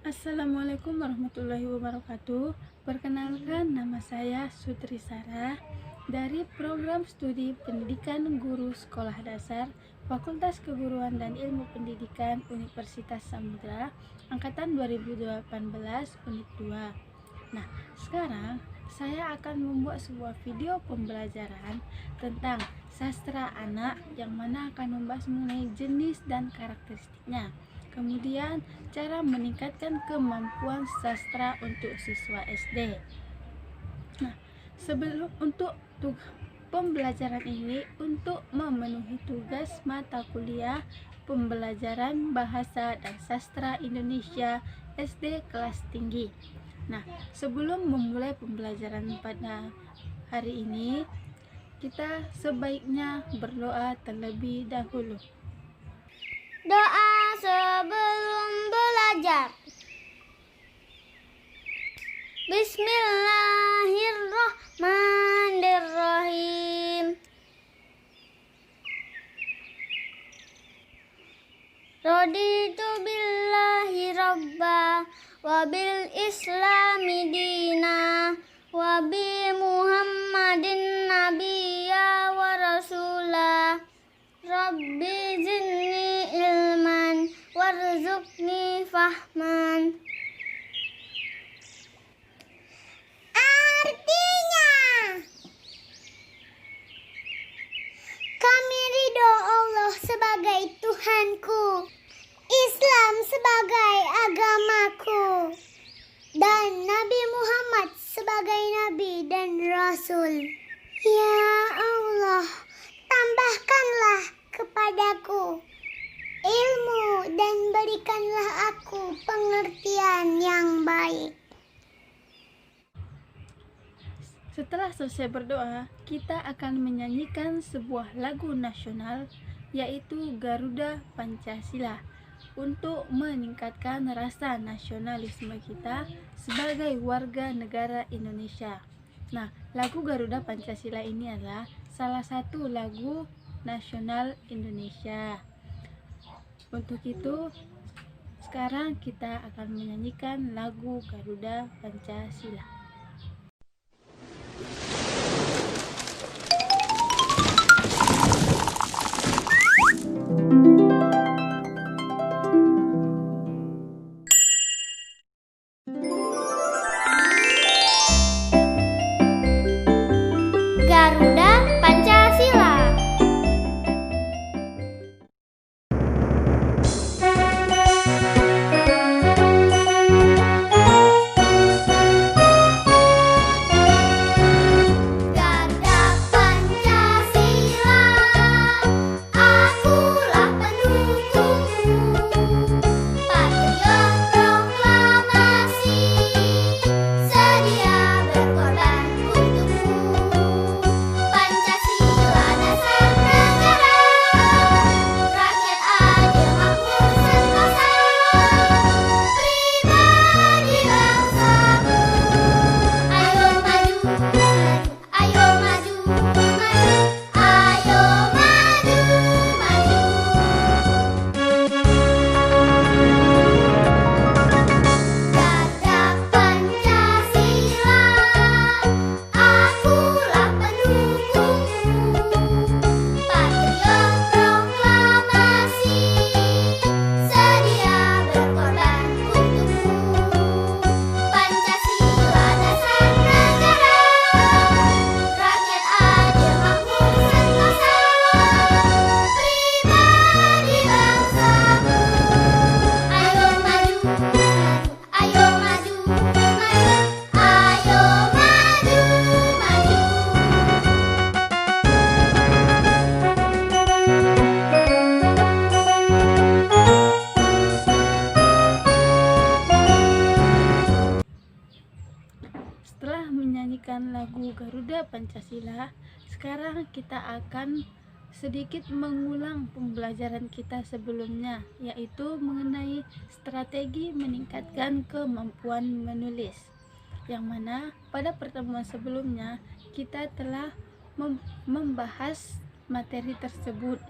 Assalamualaikum warahmatullahi wabarakatuh. Perkenalkan, nama saya Sutri Sarah dari Program Studi Pendidikan Guru Sekolah Dasar Fakultas Keguruan dan Ilmu Pendidikan Universitas Samudra Angkatan 2018 Unit 2. Nah, sekarang saya akan membuat sebuah video pembelajaran tentang sastra anak yang mana akan membahas mengenai jenis dan karakteristiknya. Kemudian cara meningkatkan kemampuan sastra untuk siswa SD. Nah, untuk pembelajaran ini untuk memenuhi tugas mata kuliah pembelajaran bahasa dan sastra Indonesia SD kelas tinggi. Nah, sebelum memulai pembelajaran pada hari ini, kita sebaiknya berdoa terlebih dahulu. Doa sebelum belajar. Bismillahirrahmanirrahim. Raditu billahi rabba wa bil islami dina wa bi muhammadin nabiyya wa rasulah. Rabbi zidni ilman warzuqni fahman. Artinya, kami ridho Allah sebagai Tuhanku, Islam sebagai agamaku, dan Nabi Muhammad sebagai Nabi dan Rasul. Ya Allah, tambahkanlah kepadaku ilmu dan berikanlah aku pengertian yang baik. Setelah selesai berdoa, kita akan menyanyikan sebuah lagu nasional yaitu Garuda Pancasila untuk meningkatkan rasa nasionalisme kita sebagai warga negara Indonesia. Nah, lagu Garuda Pancasila ini adalah salah satu lagu nasional Indonesia. Untuk itu, sekarang kita akan menyanyikan lagu Garuda Pancasila. Garuda Pancasila. Garuda Pancasila, akulah pendukungmu. Patriot proklamasi, sedia berkorban untukmu. Pancasila dasar negara, rakyat adil makmur sentosa, pribadi bangsaku. Ayo maju, ayo maju, ayo maju, maju. Garuda Pancasila, akulah pendukungmu. Patriot proklamasi, sedia berkorban untukmu. Pancasila dasar negara, rakyat adil makmur sentosa, pribadi bangsaku. Ayo maju, ayo maju, ayo maju, maju. Setelah menyanyikan lagu Garuda Pancasila, sekarang kita akan sedikit mengulang pembelajaran kita sebelumnya, yaitu mengenai strategi meningkatkan kemampuan menulis, yang mana pada pertemuan sebelumnya kita telah membahas materi tersebut,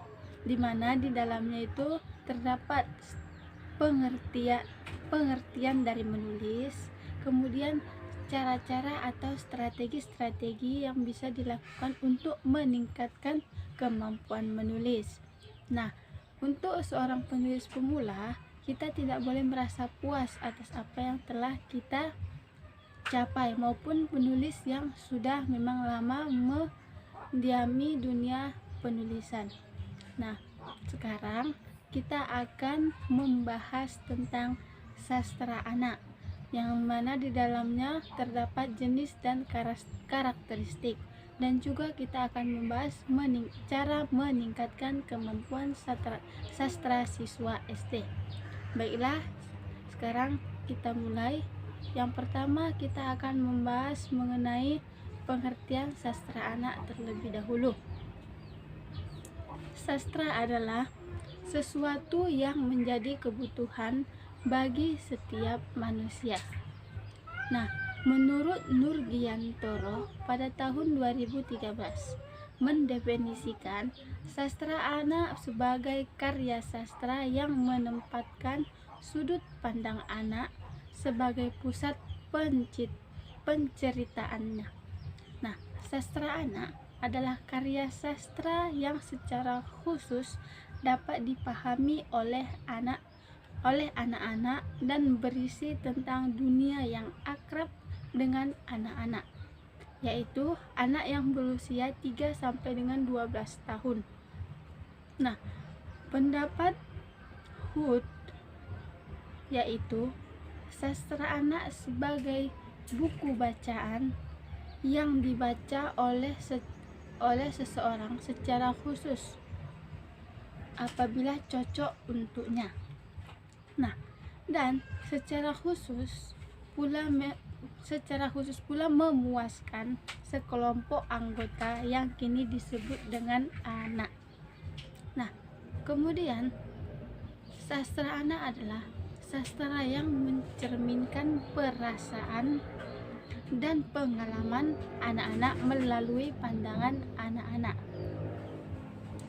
di mana di dalamnya itu terdapat pengertian dari menulis, kemudian cara-cara atau strategi-strategi yang bisa dilakukan untuk meningkatkan kemampuan menulis. Nah, untuk seorang penulis pemula, kita tidak boleh merasa puas atas apa yang telah kita capai maupun penulis yang sudah memang lama mendiami dunia penulisan. Nah, sekarang kita akan membahas tentang sastra anak, yang mana di dalamnya terdapat jenis dan karakteristik, dan juga kita akan membahas cara meningkatkan kemampuan sastra siswa SD. Baiklah, sekarang kita mulai. Yang pertama, kita akan membahas mengenai pengertian sastra anak terlebih dahulu. Sastra adalah sesuatu yang menjadi kebutuhan bagi setiap manusia. Nah, menurut Nurgiantoro pada tahun 2013 mendefinisikan sastra anak sebagai karya sastra yang menempatkan sudut pandang anak sebagai pusat penceritaannya. Nah, sastra anak adalah karya sastra yang secara khusus dapat dipahami oleh anak-anak dan berisi tentang dunia yang akrab dengan anak-anak, yaitu anak yang berusia 3 sampai dengan 12 tahun. Nah, pendapat Hood yaitu sastra anak sebagai buku bacaan yang dibaca oleh seseorang secara khusus apabila cocok untuknya. Nah, dan secara khusus pula memuaskan sekelompok anggota yang kini disebut dengan anak. Nah, kemudian sastra anak adalah sastra yang mencerminkan perasaan dan pengalaman anak-anak melalui pandangan anak-anak.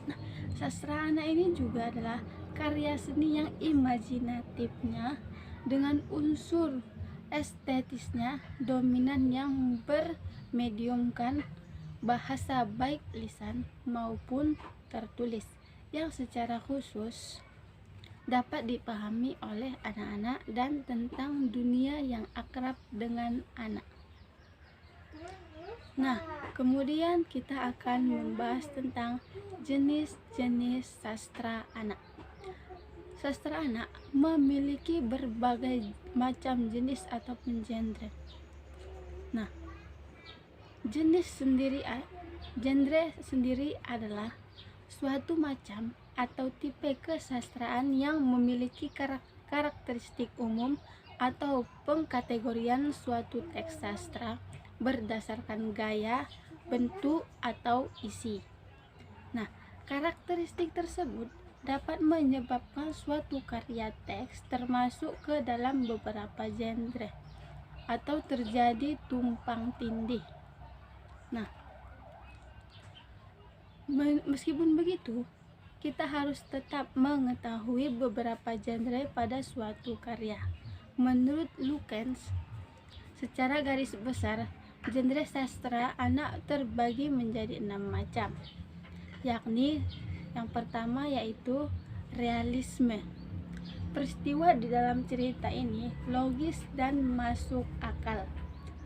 Nah, sastra anak ini juga adalah karya seni yang imajinatifnya dengan unsur estetisnya dominan yang bermediumkan bahasa baik lisan maupun tertulis yang secara khusus dapat dipahami oleh anak-anak dan tentang dunia yang akrab dengan anak. Nah, kemudian kita akan membahas tentang jenis-jenis sastra anak. Sastra anak memiliki berbagai macam jenis ataupun genre. Nah, genre sendiri adalah suatu macam atau tipe kesastraan yang memiliki karakteristik umum atau pengkategorian suatu teks sastra berdasarkan gaya, bentuk, atau isi. Nah, karakteristik tersebut dapat menyebabkan suatu karya teks termasuk ke dalam beberapa genre atau terjadi tumpang tindih. Nah, meskipun begitu, kita harus tetap mengetahui beberapa genre pada suatu karya. Menurut Lukens, secara garis besar, genre sastra anak terbagi menjadi 6 macam, yakni yang pertama yaitu realisme. Peristiwa di dalam cerita ini logis dan masuk akal.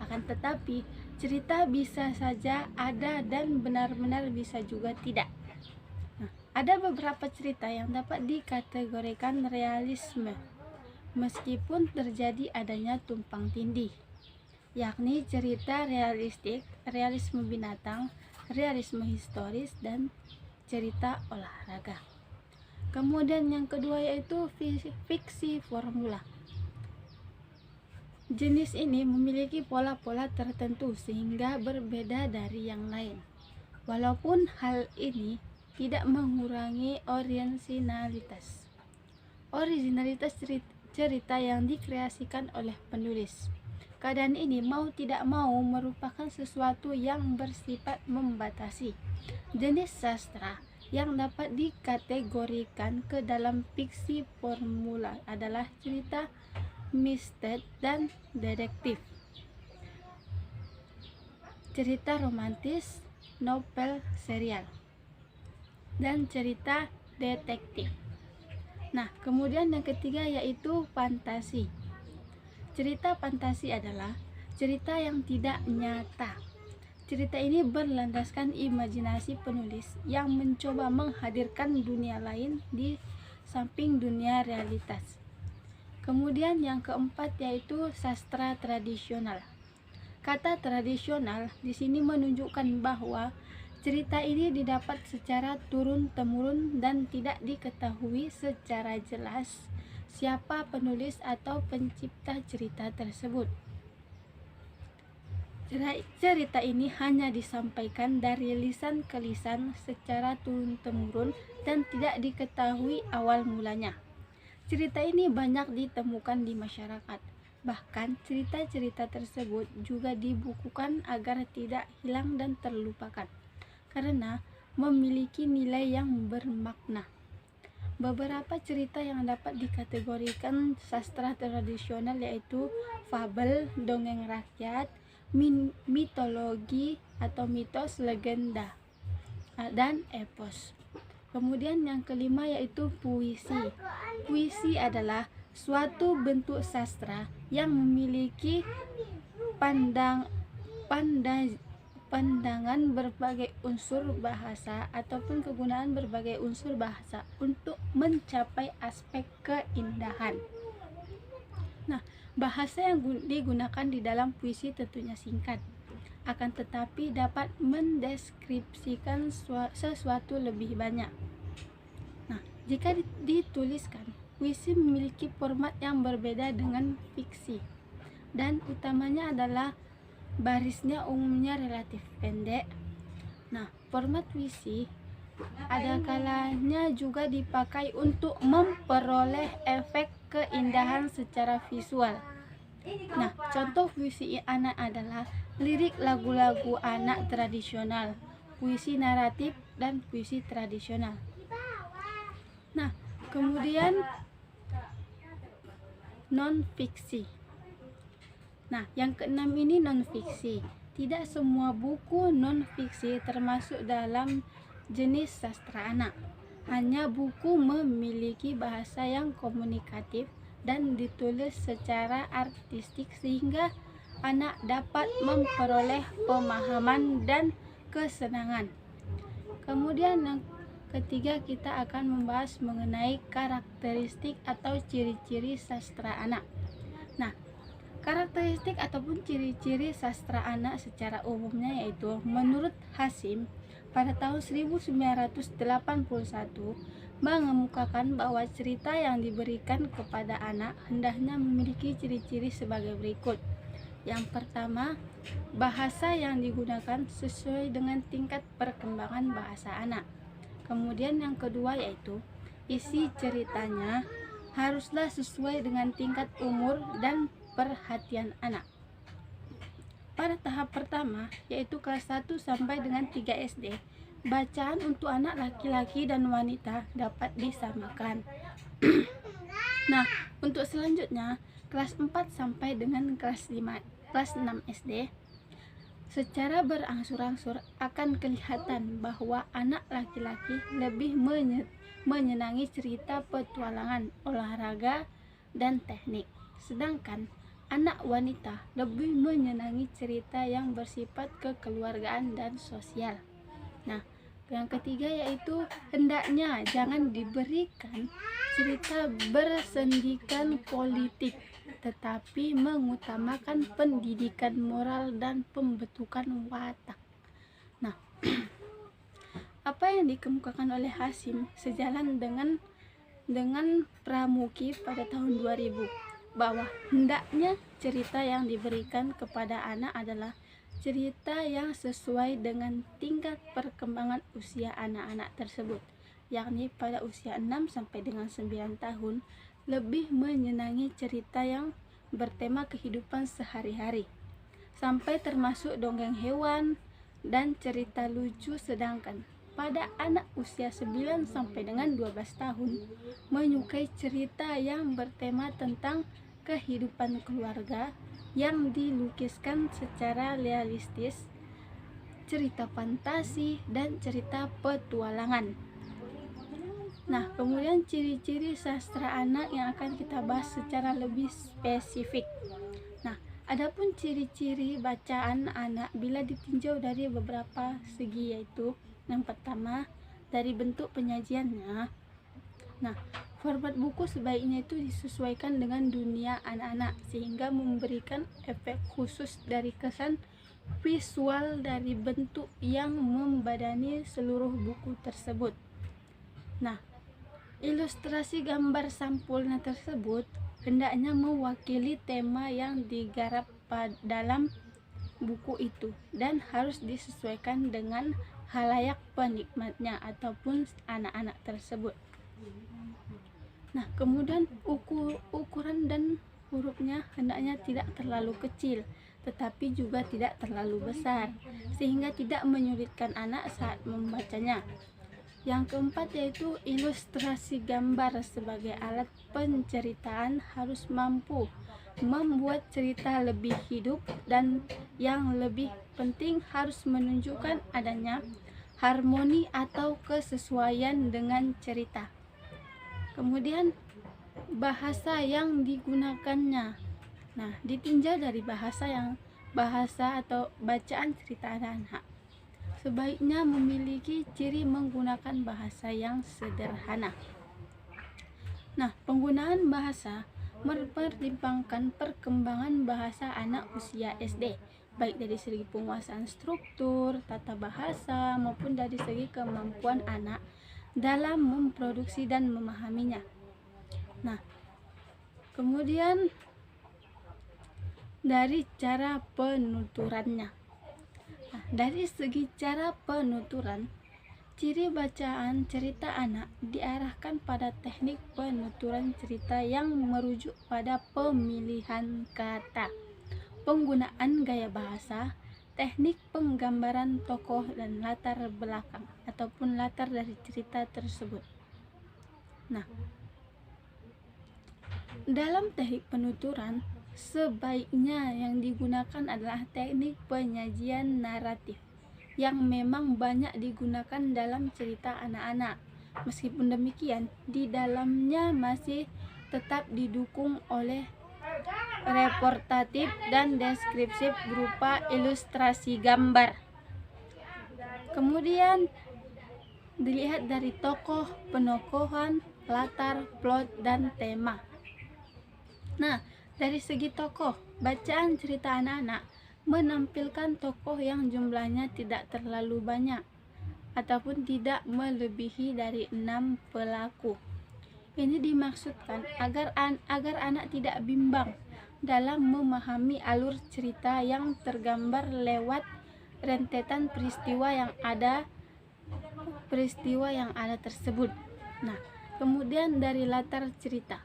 Akan tetapi, cerita bisa saja ada dan benar-benar bisa juga tidak. Ada beberapa cerita yang dapat dikategorikan realisme meskipun terjadi adanya tumpang tindih, yakni cerita realistik, realisme binatang, realisme historis, dan cerita olahraga. Kemudian yang kedua yaitu fiksi formula. Jenis ini memiliki pola-pola tertentu sehingga berbeda dari yang lain. Walaupun hal ini tidak mengurangi originalitas cerita yang dikreasikan oleh penulis. Keadaan ini mau tidak mau merupakan sesuatu yang bersifat membatasi jenis sastra yang dapat dikategorikan ke dalam fiksi formula adalah cerita, misteri, dan detektif. Cerita romantis, novel serial, dan cerita detektif. Nah, kemudian yang ketiga yaitu fantasi. Cerita fantasi adalah cerita yang tidak nyata. Cerita ini berlandaskan imajinasi penulis yang mencoba menghadirkan dunia lain di samping dunia realitas. Kemudian yang keempat yaitu sastra tradisional. Kata tradisional di sini menunjukkan bahwa cerita ini didapat secara turun-temurun dan tidak diketahui secara jelas siapa penulis atau pencipta cerita tersebut. Cerita ini hanya disampaikan dari lisan ke lisan secara turun-temurun dan tidak diketahui awal mulanya. Cerita ini banyak ditemukan di masyarakat. Bahkan cerita-cerita tersebut juga dibukukan agar tidak hilang dan terlupakan, karena memiliki nilai yang bermakna. Beberapa cerita yang dapat dikategorikan sastra tradisional yaitu fabel, dongeng rakyat, mitologi atau mitos, legenda, dan epos. Kemudian yang kelima yaitu puisi. Puisi adalah suatu bentuk sastra yang memiliki pandangan berbagai unsur bahasa ataupun kegunaan berbagai unsur bahasa untuk mencapai aspek keindahan. Nah, bahasa yang digunakan di dalam puisi tentunya singkat, akan tetapi dapat mendeskripsikan sesuatu lebih banyak. Nah, jika dituliskan, puisi memiliki format yang berbeda dengan fiksi, dan utamanya adalah barisnya umumnya relatif pendek. Nah, format puisi ada kalanya juga dipakai untuk memperoleh efek keindahan secara visual. Nah, contoh puisi anak adalah lirik lagu-lagu anak tradisional, puisi naratif, dan puisi tradisional. Nah, kemudian non-fiksi. Nah, yang keenam ini non-fiksi. Tidak semua buku non-fiksi termasuk dalam jenis sastra anak. Hanya buku memiliki bahasa yang komunikatif dan ditulis secara artistik sehingga anak dapat memperoleh pemahaman dan kesenangan. Kemudian yang ketiga kita akan membahas mengenai karakteristik atau ciri-ciri sastra anak. Nah, karakteristik ataupun ciri-ciri sastra anak secara umumnya yaitu menurut Hasim pada tahun 1981 mengemukakan bahwa cerita yang diberikan kepada anak hendaknya memiliki ciri-ciri sebagai berikut. Yang pertama, bahasa yang digunakan sesuai dengan tingkat perkembangan bahasa anak. Kemudian yang kedua yaitu isi ceritanya haruslah sesuai dengan tingkat umur dan perhatian anak. Pada tahap pertama yaitu kelas 1 sampai dengan 3 SD, bacaan untuk anak laki-laki dan wanita dapat disamakan. Nah, untuk selanjutnya kelas 4 sampai dengan kelas 6 SD, secara berangsur-angsur akan kelihatan bahwa anak laki-laki lebih menyenangi cerita petualangan, olahraga, dan teknik. Sedangkan anak wanita lebih menyenangi cerita yang bersifat kekeluargaan dan sosial. Nah, yang ketiga yaitu hendaknya jangan diberikan cerita bersendikan politik, tetapi mengutamakan pendidikan moral dan pembentukan watak. Nah, apa yang dikemukakan oleh Hasim sejalan dengan Pramuki pada tahun 2000 bahwa hendaknya cerita yang diberikan kepada anak adalah cerita yang sesuai dengan tingkat perkembangan usia anak-anak tersebut, yakni pada usia 6 sampai dengan 9 tahun lebih menyenangi cerita yang bertema kehidupan sehari-hari, sampai termasuk dongeng hewan dan cerita lucu, sedangkan pada anak usia 9 sampai dengan 12 tahun menyukai cerita yang bertema tentang kehidupan keluarga yang dilukiskan secara realistis, cerita fantasi, dan cerita petualangan. Nah, kemudian ciri-ciri sastra anak yang akan kita bahas secara lebih spesifik. Nah, adapun ciri-ciri bacaan anak bila ditinjau dari beberapa segi, yaitu yang pertama dari bentuk penyajiannya. Nah, format buku sebaiknya itu disesuaikan dengan dunia anak-anak sehingga memberikan efek khusus dari kesan visual dari bentuk yang membadani seluruh buku tersebut. Nah, ilustrasi gambar sampulnya tersebut hendaknya mewakili tema yang digarap dalam buku itu dan harus disesuaikan dengan halayak penikmatnya ataupun anak-anak tersebut. Nah, kemudian ukuran dan hurufnya hendaknya tidak terlalu kecil tetapi juga tidak terlalu besar sehingga tidak menyulitkan anak saat membacanya. Yang keempat yaitu ilustrasi gambar sebagai alat penceritaan harus mampu membuat cerita lebih hidup dan yang lebih penting harus menunjukkan adanya harmoni atau kesesuaian dengan cerita. Kemudian bahasa yang digunakannya. Nah, ditinjau dari bahasa atau bacaan cerita anak-anak. Sebaiknya memiliki ciri menggunakan bahasa yang sederhana. Nah, penggunaan bahasa mempertimbangkan perkembangan bahasa anak usia SD, baik dari segi penguasaan struktur, tata bahasa, maupun dari segi kemampuan anak dalam memproduksi dan memahaminya. Nah, kemudian dari cara penuturannya. Nah, dari segi cara penuturan, ciri bacaan cerita anak diarahkan pada teknik penuturan cerita yang merujuk pada pemilihan kata, penggunaan gaya bahasa, teknik penggambaran tokoh dan latar belakang ataupun latar dari cerita tersebut. Nah, dalam teknik penuturan sebaiknya yang digunakan adalah teknik penyajian naratif yang memang banyak digunakan dalam cerita anak-anak. Meskipun demikian, di dalamnya masih tetap didukung oleh reportatif dan deskriptif berupa ilustrasi gambar. Kemudian dilihat dari tokoh, penokohan, latar, plot, dan tema. Nah, dari segi tokoh, bacaan cerita anak-anak menampilkan tokoh yang jumlahnya tidak terlalu banyak ataupun tidak melebihi dari 6 pelaku. Ini dimaksudkan agar anak tidak bimbang dalam memahami alur cerita yang tergambar lewat rentetan peristiwa yang ada tersebut. Nah, kemudian dari latar cerita.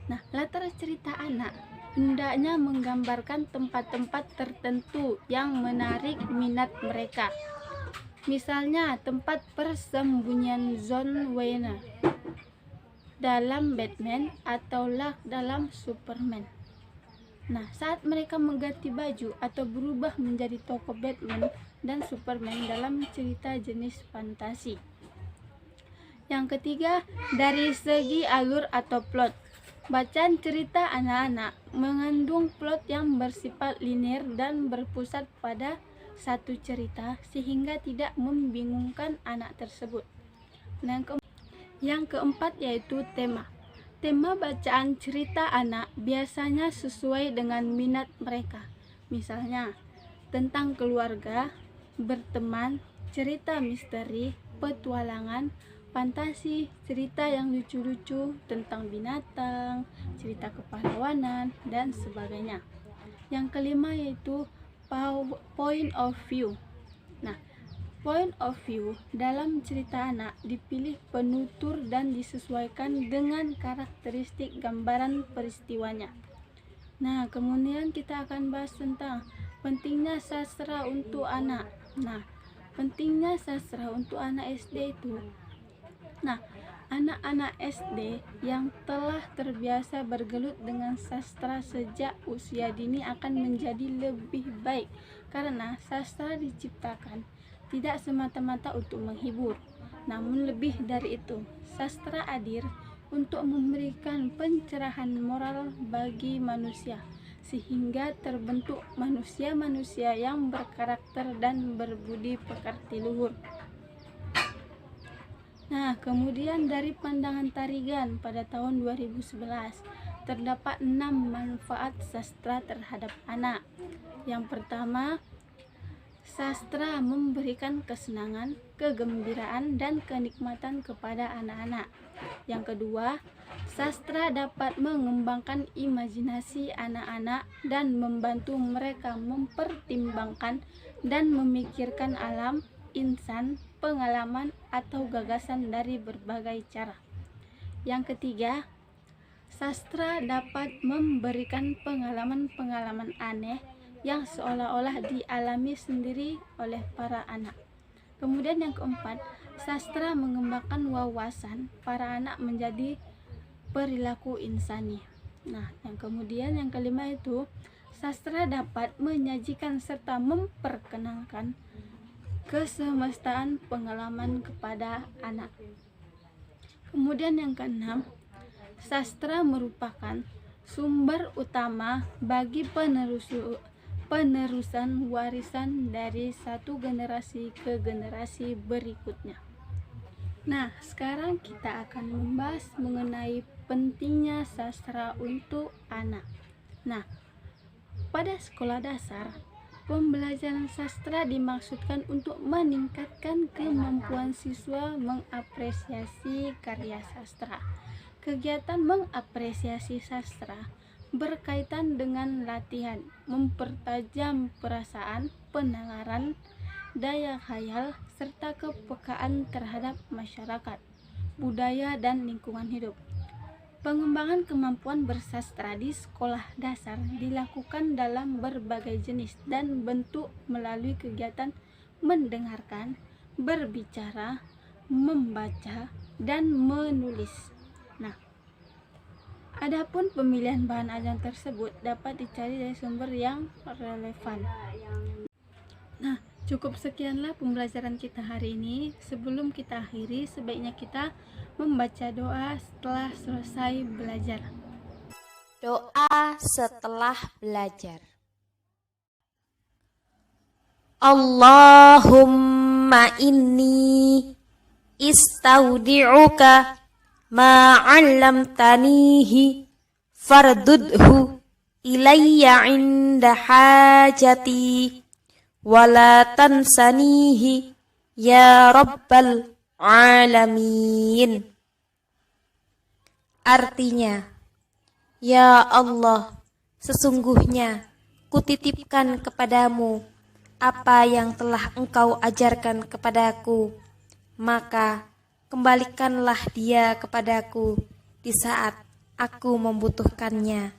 Nah, latar cerita anak hendaknya menggambarkan tempat-tempat tertentu yang menarik minat mereka. Misalnya tempat persembunyian John Wayne dalam Batman atau Luck dalam Superman. Nah, saat mereka mengganti baju atau berubah menjadi tokoh Batman dan Superman dalam cerita jenis fantasi. Yang ketiga, dari segi alur atau plot. Bacaan cerita anak-anak mengandung plot yang bersifat linear dan berpusat pada satu cerita sehingga tidak membingungkan anak tersebut. Yang keempat yaitu tema. Tema bacaan cerita anak biasanya sesuai dengan minat mereka. Misalnya, tentang keluarga, berteman, cerita misteri, petualangan, fantasi, cerita yang lucu-lucu tentang binatang, cerita kepahlawanan, dan sebagainya. Yang kelima yaitu point of view. Nah, point of view dalam cerita anak dipilih penutur dan disesuaikan dengan karakteristik gambaran peristiwanya. Nah, kemudian kita akan bahas tentang pentingnya sastra untuk anak. Nah, pentingnya sastra untuk anak SD itu. Nah, anak-anak SD yang telah terbiasa bergelut dengan sastra sejak usia dini akan menjadi lebih baik, karena sastra diciptakan tidak semata-mata untuk menghibur, namun lebih dari itu, sastra hadir untuk memberikan pencerahan moral bagi manusia, sehingga terbentuk manusia-manusia yang berkarakter dan berbudi pekerti luhur. Nah, kemudian dari pandangan Tarigan pada tahun 2011, terdapat 6 manfaat sastra terhadap anak. Yang pertama, sastra memberikan kesenangan, kegembiraan, dan kenikmatan kepada anak-anak. Yang kedua, sastra dapat mengembangkan imajinasi anak-anak dan membantu mereka mempertimbangkan dan memikirkan alam, insan, pengalaman, atau gagasan dari berbagai cara. Yang ketiga, sastra dapat memberikan pengalaman-pengalaman aneh yang seolah-olah dialami sendiri oleh para anak. Kemudian yang keempat, sastra mengembangkan wawasan para anak menjadi perilaku insani. Nah, yang kelima itu, sastra dapat menyajikan serta memperkenalkan kesemestaan pengalaman kepada anak. Kemudian yang keenam, sastra merupakan sumber utama bagi penerusan warisan dari satu generasi ke generasi berikutnya. Nah, sekarang kita akan membahas mengenai pentingnya sastra untuk anak. Nah, pada sekolah dasar, pembelajaran sastra dimaksudkan untuk meningkatkan kemampuan siswa mengapresiasi karya sastra. Kegiatan mengapresiasi sastra berkaitan dengan latihan mempertajam perasaan, penalaran, daya khayal, serta kepekaan terhadap masyarakat, budaya, dan lingkungan hidup. Pengembangan kemampuan bersastra di sekolah dasar dilakukan dalam berbagai jenis dan bentuk melalui kegiatan mendengarkan, berbicara, membaca, dan menulis. Nah, adapun pemilihan bahan ajar tersebut dapat dicari dari sumber yang relevan. Nah, cukup sekianlah pembelajaran kita hari ini. Sebelum kita akhiri, sebaiknya kita membaca doa setelah selesai belajar. Doa setelah belajar. Allahumma inni istaudi'uka ma 'allamtanihi fardudhu ilayya 'inda hajati wala tansanihi ya rabbal alamin. Artinya, ya Allah, sesungguhnya kutitipkan kepadamu apa yang telah Engkau ajarkan kepadaku, maka kembalikanlah dia kepadaku di saat aku membutuhkannya.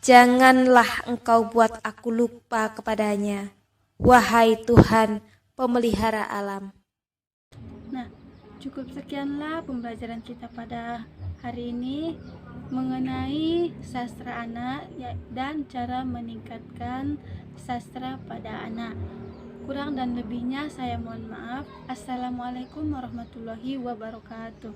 Janganlah Engkau buat aku lupa kepadanya, wahai Tuhan pemelihara alam. Nah, cukup sekianlah pembelajaran kita pada hari ini mengenai sastra anak dan cara meningkatkan sastra pada anak. Kurang dan lebihnya saya mohon maaf. Assalamualaikum warahmatullahi wabarakatuh.